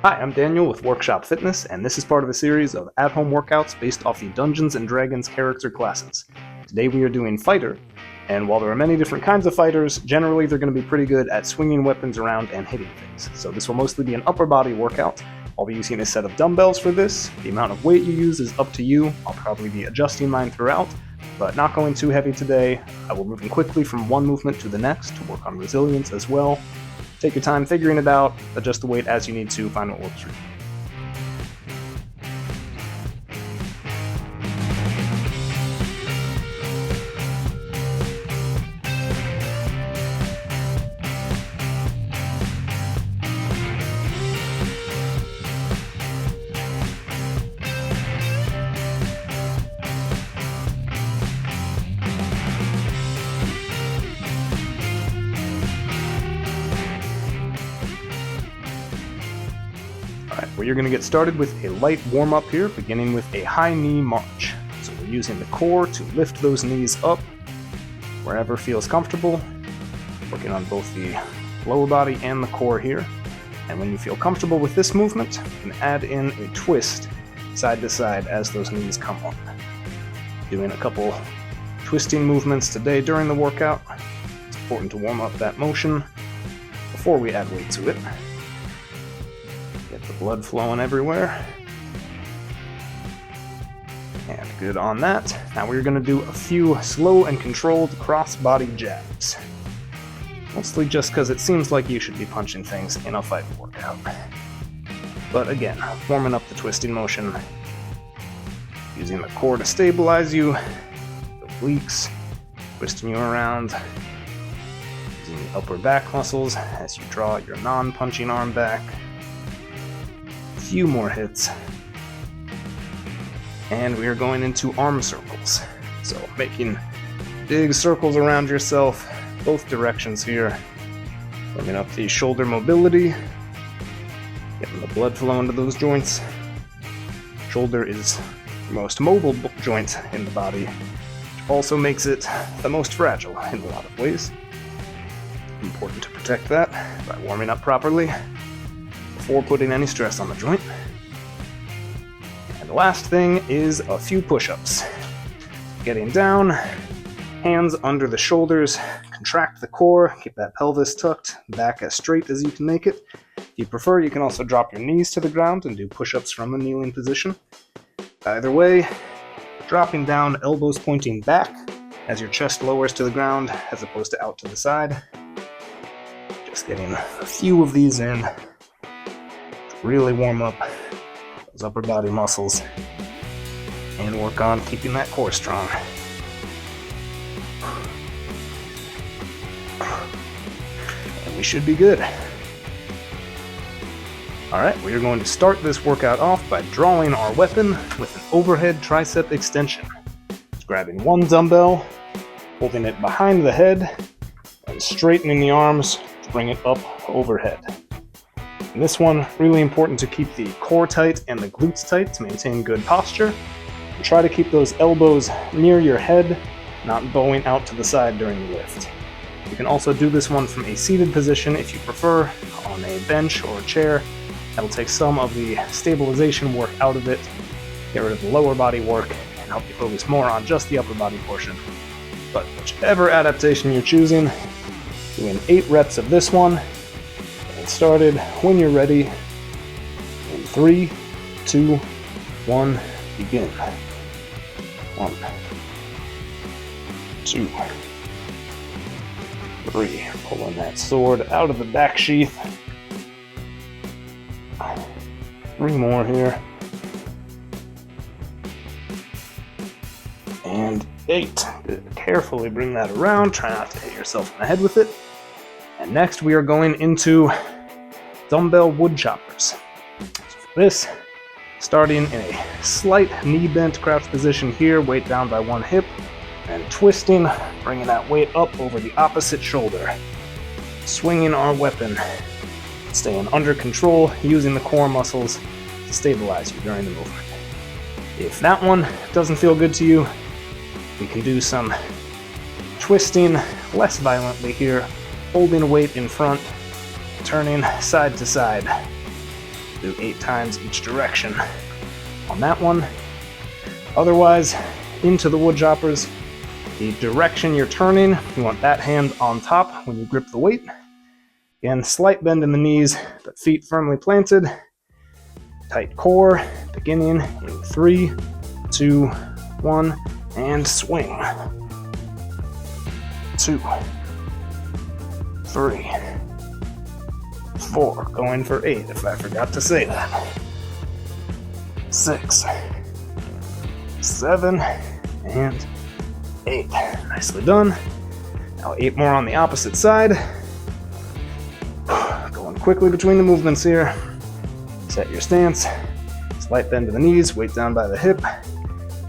Hi, I'm Daniel with Workshop Fitness, and this is part of a series of at-home workouts based off the Dungeons & Dragons character classes. Today we are doing Fighter, and while there are many different kinds of fighters, generally they're going to be pretty good at swinging weapons around and hitting things. So this will mostly be an upper body workout. I'll be using a set of dumbbells for this. The amount of weight you use is up to you. I'll probably be adjusting mine throughout, but not going too heavy today. I will move in quickly from one movement to the next to work on resilience as well. Take your time figuring it out, adjust the weight as you need to, find what works for you. Alright, well, you're going to get started with a light warm-up here, beginning with a high knee march. So we're using the core to lift those knees up wherever feels comfortable, working on both the lower body and the core here. And when you feel comfortable with this movement, you can add in a twist side to side as those knees come up. Doing a couple twisting movements today during the workout. It's important to warm up that motion before we add weight to it. Get the blood flowing everywhere. And good on that. Now we're going to do a few slow and controlled cross-body jabs. Mostly just because it seems like you should be punching things in a fight workout. But again, warming up the twisting motion. Using the core to stabilize you. The obliques, twisting you around. Using the upper back muscles as you draw your non-punching arm back. Few more hits, and we are going into arm circles. So making big circles around yourself, both directions here, warming up the shoulder mobility, getting the blood flow into those joints. Shoulder is the most mobile joint in the body, which also makes it the most fragile in a lot of ways. Important to protect that by warming up properly before putting any stress on the joint. And the last thing is a few push-ups. Getting down, hands under the shoulders, contract the core, keep that pelvis tucked, back as straight as you can make it. If you prefer, you can also drop your knees to the ground and do push-ups from a kneeling position. Either way, dropping down, elbows pointing back as your chest lowers to the ground as opposed to out to the side. Just getting a few of these in. Really warm up those upper body muscles and work on keeping that core strong. And we should be good. Alright, we are going to start this workout off by drawing our weapon with an overhead tricep extension. Just grabbing one dumbbell, holding it behind the head, and straightening the arms to bring it up overhead. In this one, really important to keep the core tight and the glutes tight to maintain good posture. And try to keep those elbows near your head, not bowing out to the side during the lift. You can also do this one from a seated position if you prefer, on a bench or a chair. That'll take some of the stabilization work out of it, get rid of the lower body work, and help you focus more on just the upper body portion. But whichever adaptation you're choosing, doing 8 reps of this one. Started when you're ready. In 3, 2, 1, begin. 1, 2, 3. Pulling that sword out of the back sheath. 3 more here. And 8. Good. Carefully bring that around. Try not to hit yourself in the head with it. And next we are going into dumbbell wood choppers. So for this, starting in a slight knee bent crouch position here, weight down by one hip, and twisting, bringing that weight up over the opposite shoulder. Swinging our weapon, staying under control, using the core muscles to stabilize you during the movement. If that one doesn't feel good to you, we can do some twisting less violently here, holding weight in front, turning side to side. Do 8 times each direction on that one. Otherwise, into the wood choppers, the direction you're turning, you want that hand on top when you grip the weight. Again, slight bend in the knees, but feet firmly planted. Tight core, beginning in 3, 2, 1, and swing. 2, 3, 4, going for 8 if I forgot to say that. 6, 7, and 8. Nicely done. Now 8 more on the opposite side. Going quickly between the movements here. Set your stance. Slight bend to the knees, weight down by the hip,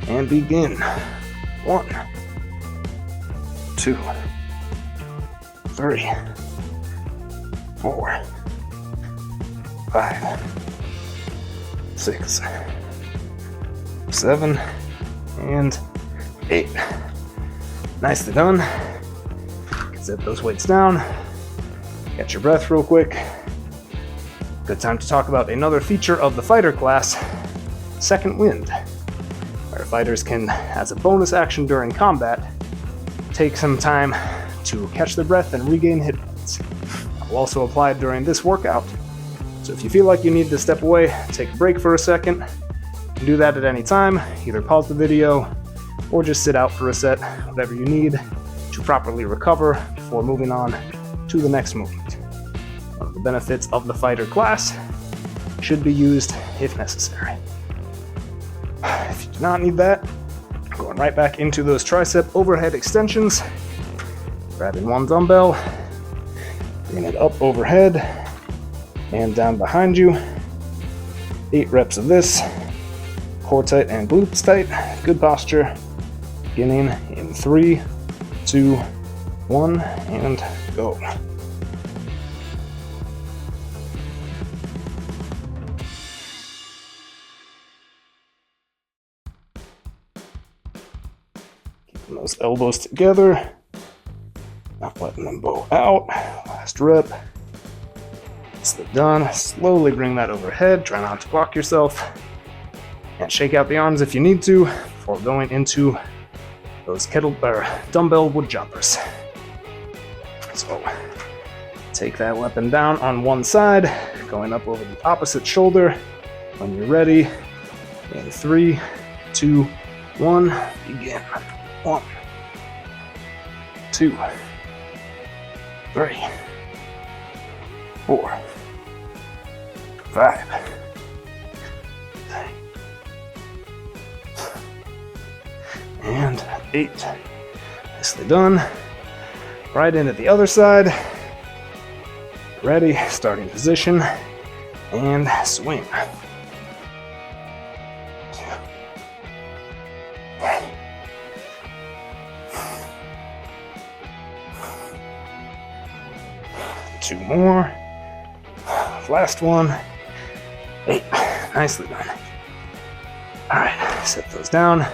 and begin. 1, 2, 3, 4, 5, 6, 7, and 8. Nicely done. Set those weights down. Get your breath real quick. Good time to talk about another feature of the fighter class, Second Wind, where fighters can, as a bonus action during combat, take some time to catch their breath and regain hit points. That will also apply during this workout. So if you feel like you need to step away, take a break for a second, you can do that at any time. Either pause the video or just sit out for a set, whatever you need to properly recover before moving on to the next movement. One of the benefits of the fighter class should be used if necessary. If you do not need that, going right back into those tricep overhead extensions, grabbing one dumbbell, bringing it up overhead and down behind you. 8 reps of this, core tight and glutes tight, good posture, beginning in 3, 2, 1, and go. Keeping those elbows together, not letting them bow out. Last rep. Slip done. Slowly bring that overhead. Try not to block yourself. And shake out the arms if you need to before going into those dumbbell wood choppers. So take that weapon down on one side, going up over the opposite shoulder. When you're ready, in 3, 2, 1, begin. 1, 2, 3, 4, 5, and 8. Nicely done. Right into the other side. Ready, starting position, and swing. 2 more. Last one. 8. Nicely done. Alright, set those down.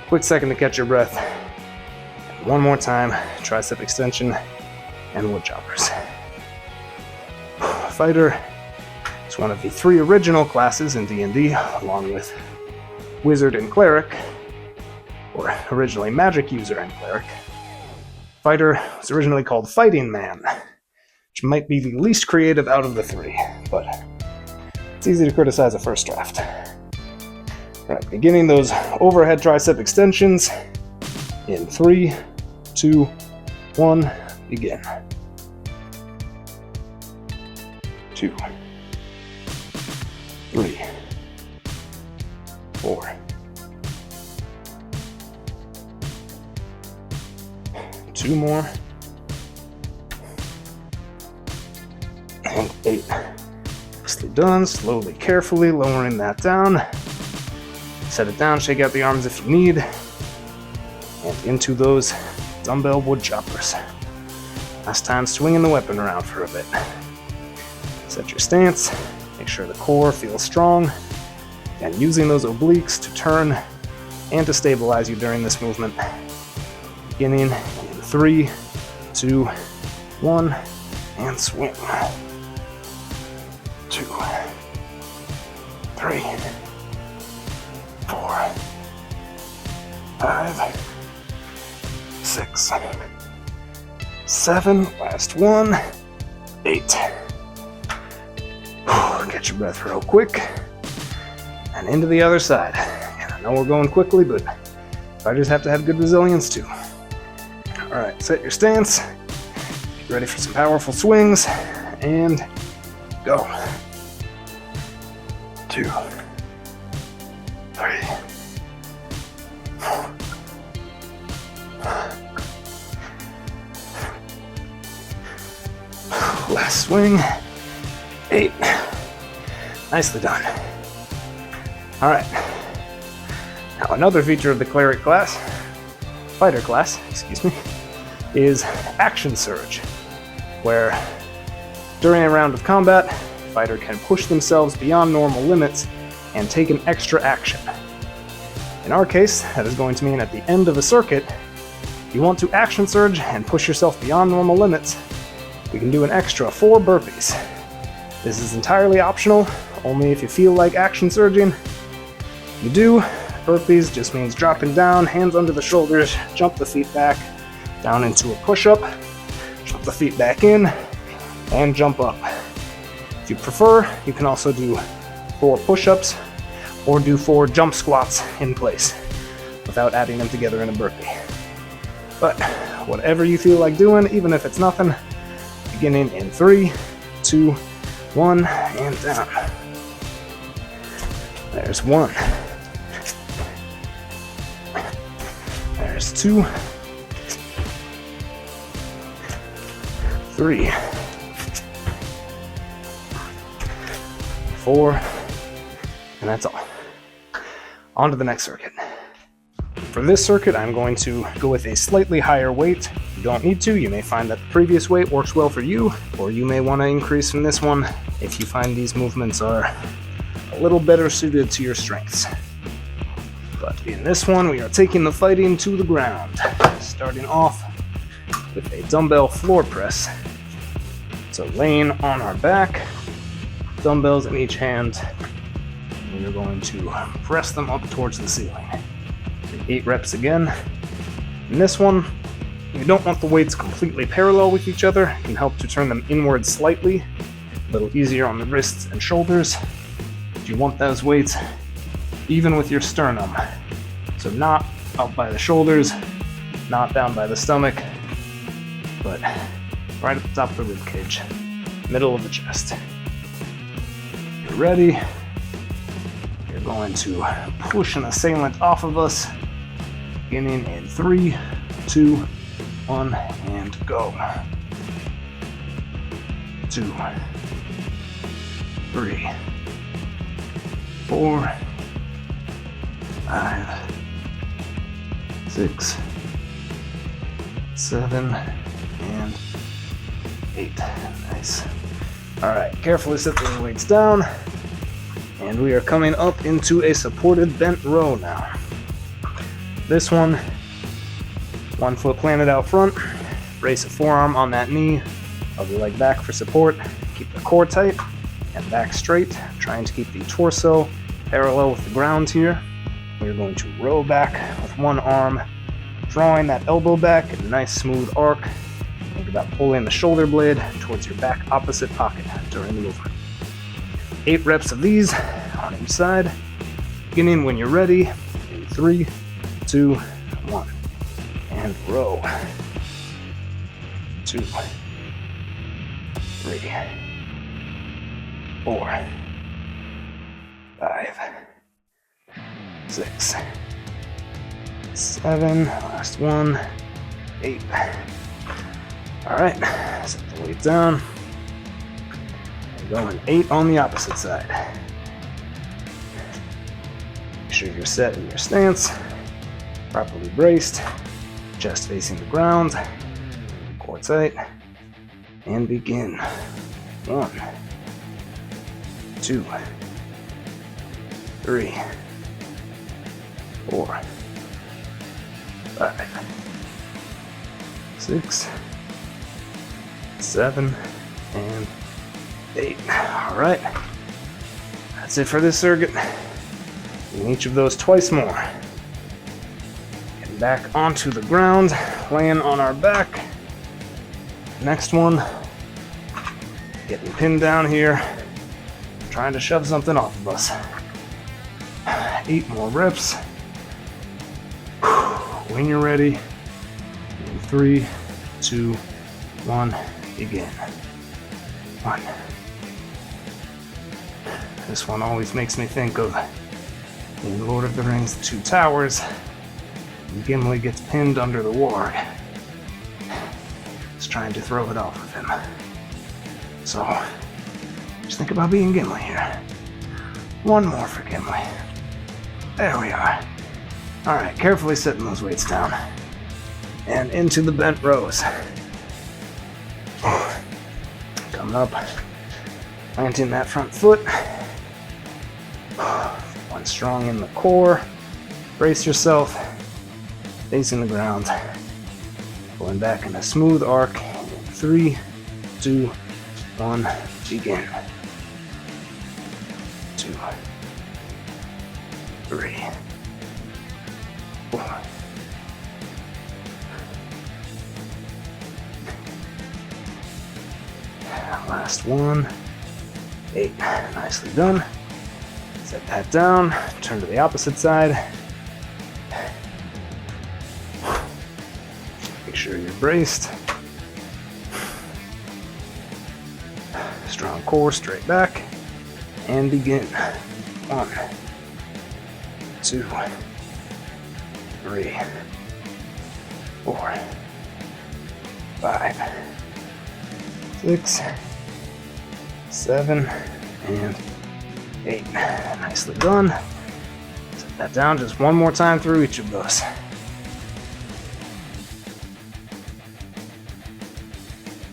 Quick second to catch your breath. And one more time, tricep extension and wood choppers. Fighter is one of the 3 original classes in DnD, along with Wizard and Cleric, or originally Magic User and Cleric. Fighter was originally called Fighting Man, which might be the least creative out of the 3, but it's easy to criticize a first draft. Right, beginning those overhead tricep extensions in 3, 2, 1, begin. 2, 3, 4, 2 more, and 8. Nicely done. Slowly, carefully lowering that down. Set it down, shake out the arms if you need, and into those dumbbell wood choppers. Last time, swinging the weapon around for a bit. Set your stance, make sure the core feels strong, and using those obliques to turn and to stabilize you during this movement. Beginning in 3, 2, 1, and swing. 2, 3, 4, 5, 6, 7, last one, 8. Get your breath real quick, and into the other side. And I know we're going quickly, but fighters have to have good resilience too. All right, set your stance, get ready for some powerful swings, and go. 2, 3, 4. Last swing, 8. Nicely done. All right. Now another feature of the cleric class, fighter class, excuse me, is action surge, where during a round of combat, the fighter can push themselves beyond normal limits and take an extra action. In our case, that is going to mean at the end of a circuit, if you want to action surge and push yourself beyond normal limits, we can do an extra 4 burpees. This is entirely optional, only if you feel like action surging. You do. Burpees just means dropping down, hands under the shoulders, jump the feet back, down into a push-up, jump the feet back in, and jump up. If you prefer, you can also do 4 push-ups or do 4 jump squats in place without adding them together in a burpee. But whatever you feel like doing, even if it's nothing, beginning in 3, 2, 1, and down. There's 1. There's 2. 3. 4. And that's all. On to the next circuit. For this circuit, I'm going to go with a slightly higher weight. You don't need to. You may find that the previous weight works well for you, or you may want to increase from this one if you find these movements are a little better suited to your strengths. But in this one, we are taking the fighting to the ground, starting off with a dumbbell floor press. So laying on our back, dumbbells in each hand, and we're going to press them up towards the ceiling. 8 reps again. In this one, you don't want the weights completely parallel with each other. It can help to turn them inward slightly, a little easier on the wrists and shoulders. You want those weights even with your sternum. So not up by the shoulders, not down by the stomach, but right at the top of the rib cage, middle of the chest. You're ready. You're going to push an assailant off of us, beginning in 3, 2, 1, and go. 2, 3, 4, 5, 6, 7, and 8. Nice. All right, carefully set those weights down, and we are coming up into a supported bent row now. This one 1 foot planted out front, brace a forearm on that knee, hug your leg back for support, keep the core tight and back straight, trying to keep the torso parallel with the ground here. We're going to row back with one arm, drawing that elbow back in a nice smooth arc. Think about pulling the shoulder blade towards your back opposite pocket during the movement. 8 reps of these on each side, beginning when you're ready in 3, 2, 1, and row. 2, 3, 4, 5, 6, 7, last one, 8. All right, set the weight down. And going 8 on the opposite side. Make sure you're set in your stance, properly braced, chest facing the ground, core tight, and begin. 1, 2, 3, 4, 5, 6, 7, and 8. All right, That's it for this circuit. And each of those twice more. Getting back onto the ground, laying on our back. Next one. Getting pinned down here, trying to shove something off of us. 8 more reps. When you're ready, in 3, 2, 1, begin. 1. This one always makes me think of in Lord of the Rings, The Two Towers, when Gimli gets pinned under the warg. He's trying to throw it off of him. So, just think about being Gimli here. 1 more for Gimli. There we are. Alright, carefully setting those weights down. And into the bent rows. Coming up, planting that front foot. 1 strong in the core. Brace yourself. Facing the ground. Going back in a smooth arc. 3, 2, 1, begin. 2, 3, 4. Last one. 8. Nicely done. Set that down. Turn to the opposite side. Make sure you're braced. Strong core, straight back. And begin. 1, 2, 3, 4, 5, 6, 7, and 8. Nicely done. Set that down just one more time through each of those.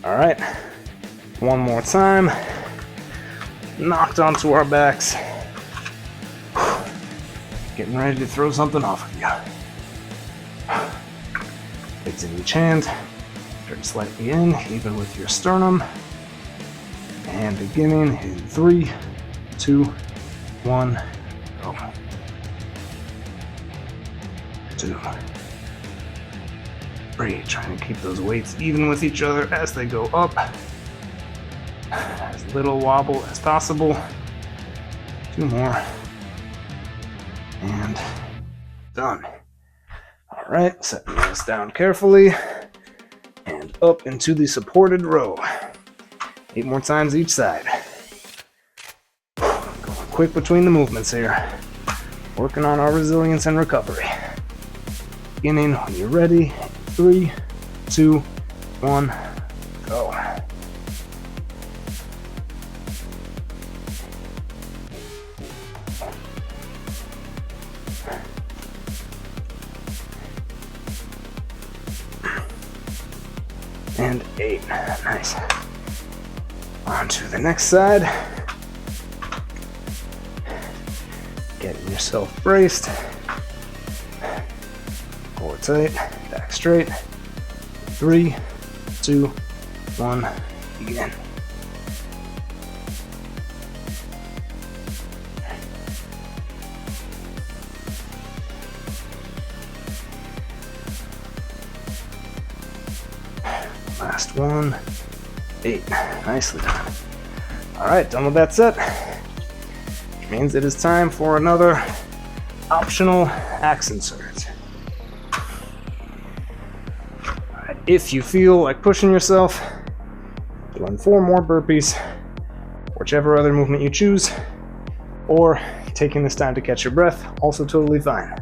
Alright, one more time. Knocked onto our backs. Getting ready to throw something off of you. Legs in each hand. Turn slightly in, even with your sternum. And beginning in 3, 2, 1, go. 2, 3. Trying to keep those weights even with each other as they go up. As little wobble as possible. 2 more. And done. Alright, setting this down carefully. And up into the supported row. 8 more times each side. Going quick between the movements here. Working on our resilience and recovery. Beginning when you're ready. 3, 2, 1, go. And 8. Nice. On to the next side. Getting yourself braced. Core tight. Back straight. 3, 2, 1. Begin. Last one. 8. Nicely done. Alright, done with that set. Which means it is time for another optional axe insert. Alright, if you feel like pushing yourself, doing 4 more burpees, whichever other movement you choose, or taking this time to catch your breath, also totally fine.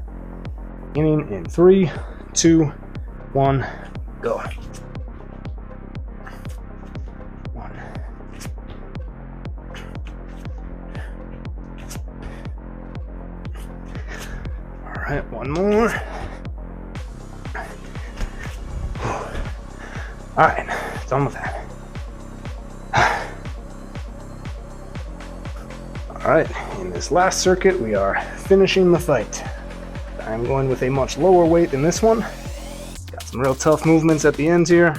Beginning in 3, 2, 1, go. Alright, 1 more. Alright, done with that. Alright, in this last circuit, we are finishing the fight. I'm going with a much lower weight in this one. Got some real tough movements at the end here.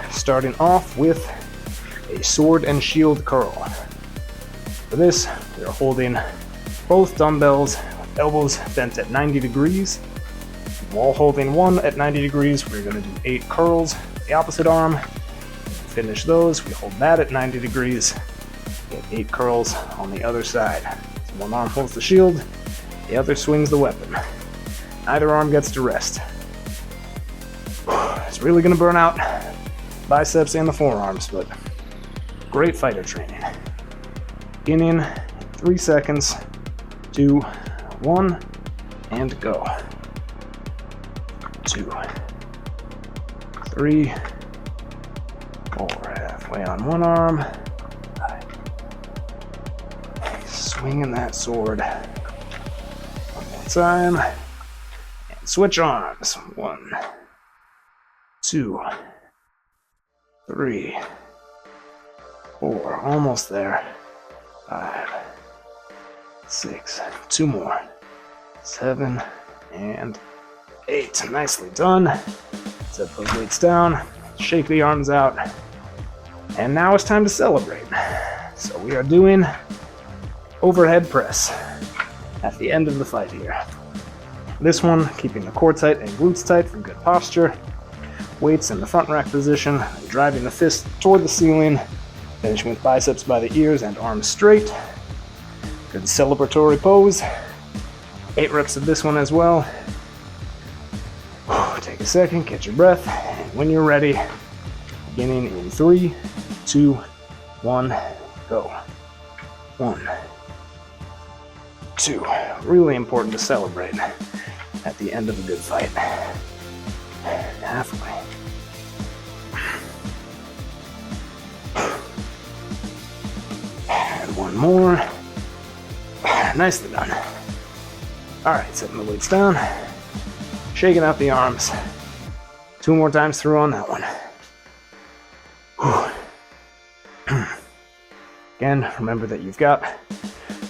Starting off with a sword and shield curl. For this, we are holding both dumbbells, elbows bent at 90 degrees. While holding one at 90 degrees, we're going to do 8 curls. The opposite arm, finish those. We hold that at 90 degrees. Get 8 curls on the other side. So one arm holds the shield, the other swings the weapon. Neither arm gets to rest. It's really going to burn out biceps and the forearms, but great fighter training. Beginning in 3 seconds, 2, 1, and go. 2, 3, 4, halfway on one arm. Swinging that sword. One more time. And switch arms. 1, 2, 3, 4, almost there. 5, 6, 2 more. 7, and 8. Nicely done. Set those weights down. Shake the arms out. And now it's time to celebrate. So we are doing overhead press at the end of the fight here. This one, keeping the core tight and glutes tight for good posture. Weights in the front rack position, driving the fist toward the ceiling, finishing with biceps by the ears and arms straight. Good celebratory pose. 8 reps of this one as well. Take a second, catch your breath, and when you're ready, beginning in 3, 2, 1, go. 1, 2. Really important to celebrate at the end of a good fight. Halfway. And one more. Nicely done. Alright, setting the weights down. Shaking out the arms. 2 more times through on that one. Again, remember that you've got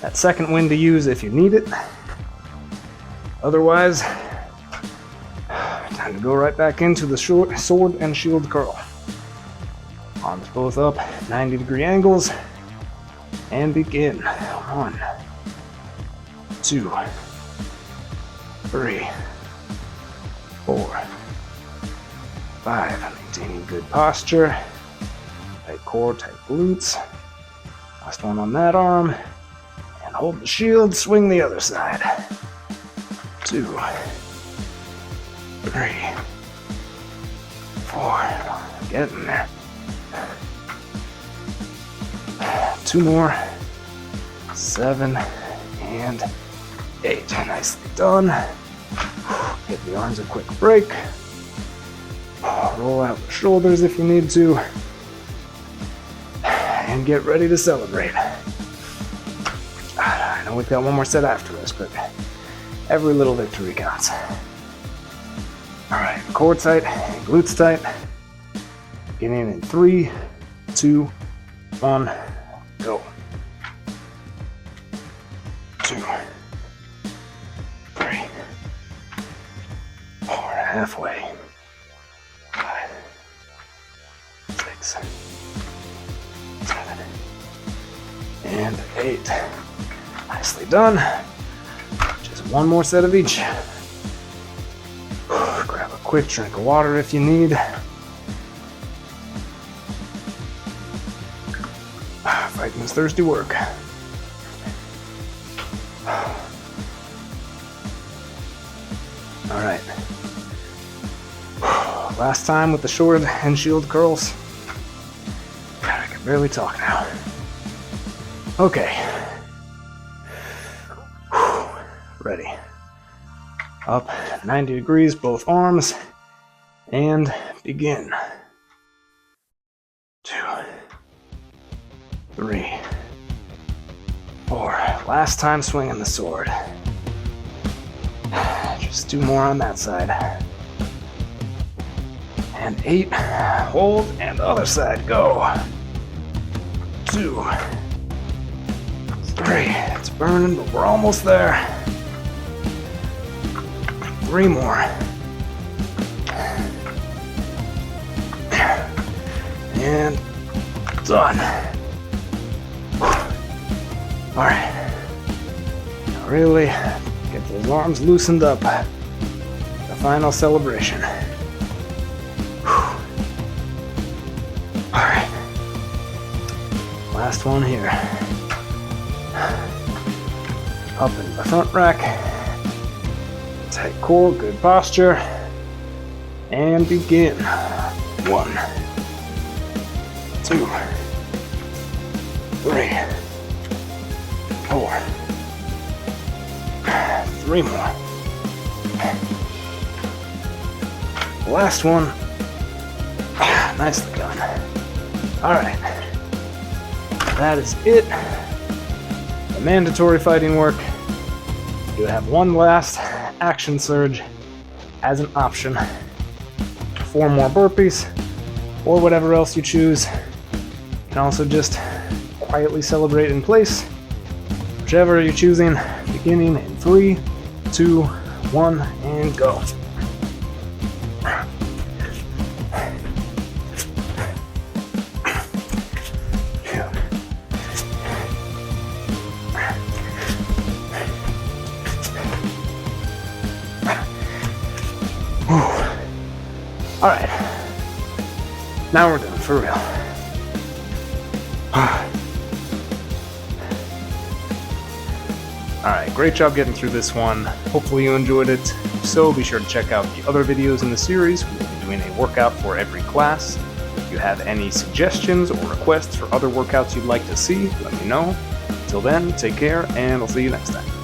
that second wind to use if you need it. Otherwise, time to go right back into the sword and shield curl. Arms both up, 90-degree angles, and begin. 1, 2, 3, 4, 5. Maintaining good posture. Tight core, tight glutes. Last one on that arm. And hold the shield, swing the other side. 2, 3, 4. Getting there. 2 more. 7 and 8. Nicely done. Give the arms a quick break. Roll out the shoulders if you need to. And get ready to celebrate. I know we've got one more set after this, but every little victory counts. Alright, core tight, glutes tight. Beginning in 3, 2, 1, go. 2, 3, 4, halfway. 5, 6, 7, and 8. Nicely done. Just one more set of each. Grab a quick drink of water if you need. Fighting this thirsty work. Alright. Last time with the sword and shield curls. God, I can barely talk now. Okay. Ready. Up 90 degrees, both arms, and begin. 2, 3, 4. Last time swinging the sword. Just 2 more on that side. And 8. Hold, and other side, go. 2, 3. It's burning, but we're almost there. 3 more. And done. Alright. Now really get those arms loosened up. The final celebration. Alright. Last one here. Up in the front rack. Tight core, good posture. And begin. 1, 2, 3, 4. 3 more. Last one. Nicely done. Alright. That is it. The mandatory fighting work. You have one last action surge as an option. 4 more burpees, or whatever else you choose. You can also just quietly celebrate in place. Whichever you're choosing, beginning in 3, 2, 1, and go. Alright, now we're done, for real. Alright, great job getting through this one. Hopefully you enjoyed it. If so, be sure to check out the other videos in the series. We'll be doing a workout for every class. If you have any suggestions or requests for other workouts you'd like to see, let me know. Until then, take care, and I'll see you next time.